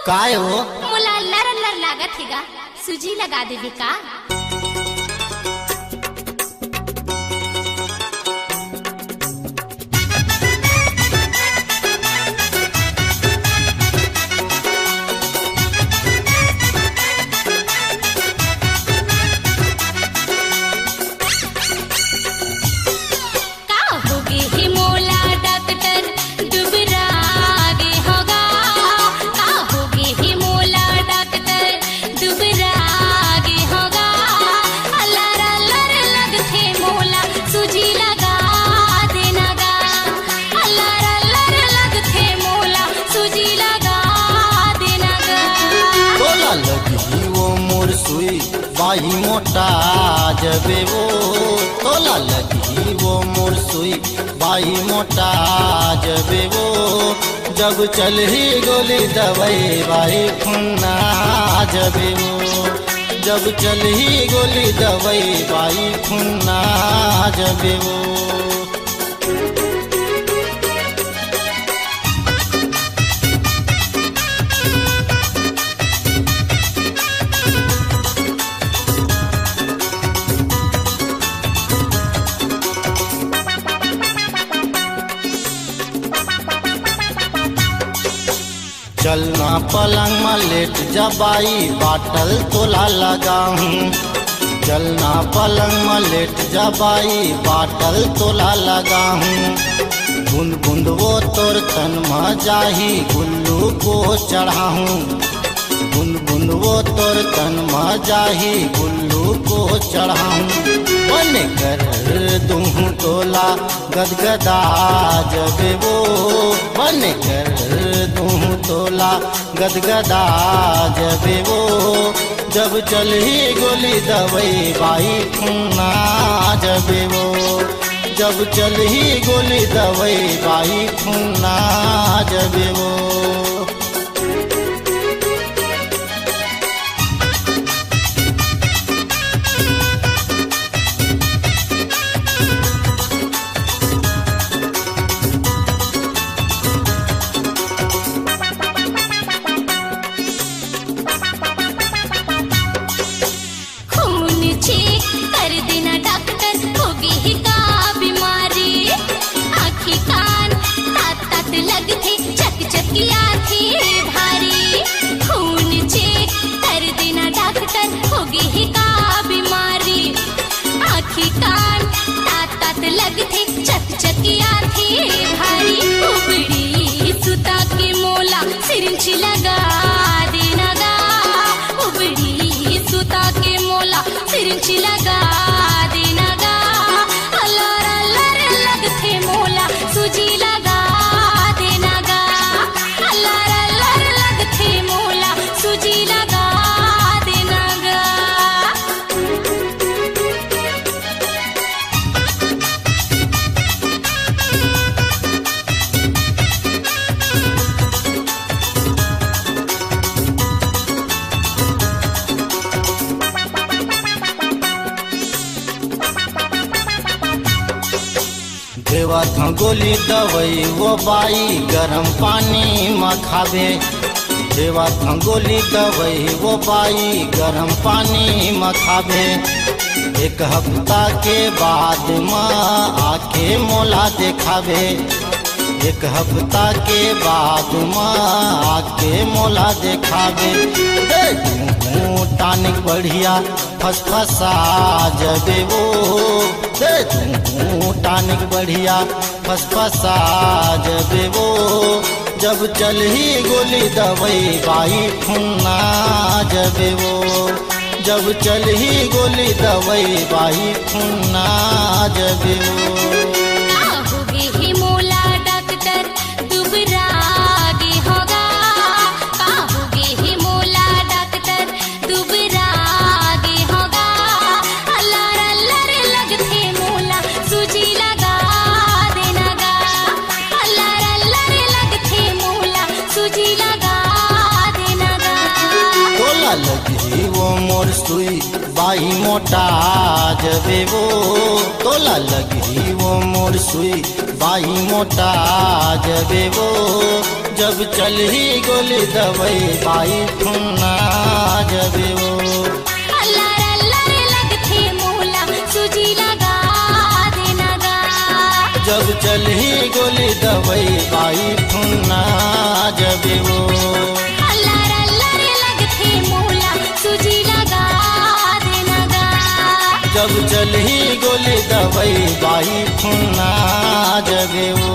काय हो मोला लर लर लागत हेगा, सूजी लगा देबे का? बाई मोटा जबे वो तोला लगी वो मोर सुई बाई मोटा जबे वो जब चल ही गोली दवाई बाई खुन्ना जबे वो जब चल ही गोली दवाई बाई खुन्ना जबे वो चलना पलंग में लेट जबाई बाटल तोला लगाऊं चलना पलंग में लेट जबाई बाटल तोला लगाऊं बूंद बूंद वो तोर तन में जाही गुल्लू को चढ़ाऊं बूंद बूंद वो तोर तन में जाही गुल्लू को चढ़ाऊं बन कर दूं तोला गदगदा जबे वो बन कर दूं तोला गदगदा जबे वो जब चल ही गोली दवाई बाई खुन्ना जबे वो जब चल ही गोली दवाई बाई खुन्ना जबे वो लगा देना गा उबड़ी सुता के मोला सिरिंच लगा देना गा अल्लाह अल्लाह लगथे मोला सूजी लगा देना गा अल्लाह अल्लाह लगथे मोला सूजी लगा देना गा देवा गोली दवाई वो बाई गरम पानी में खावे देवा गोली दवाई वो बाई गरम पानी में खावे एक हफ्ता के बाद में आके मोला दिखावे एक हफ्ता के बाद में आके मोला दिखावे टानिक बढ़िया फसफसा जबे वो दे दूं टानिक बढ़िया फसफसा जबे वो जब चल ही गोली दवाई बाई खुन्ना जबे वो जब चल ही गोली दवाई बाई खुन्ना जबे वो लगी वो मोर सुई बाई मोटा जबे वो तोला लगी वो मोर सुई बाई मोटा जबे वो जब चली गोली दवाई बाई फुन्ना जबे वो अल्लाह अल्लाह रे लगथे मोला सूजी लगा देना गा। जब चली गोली दवाई बाई फुन्ना जबे वो अल्लाह अल्लाह रे लगथे मोला सूजी लगा देना गा। जब चली गोली दवाई बाई फुन्ना जबे वो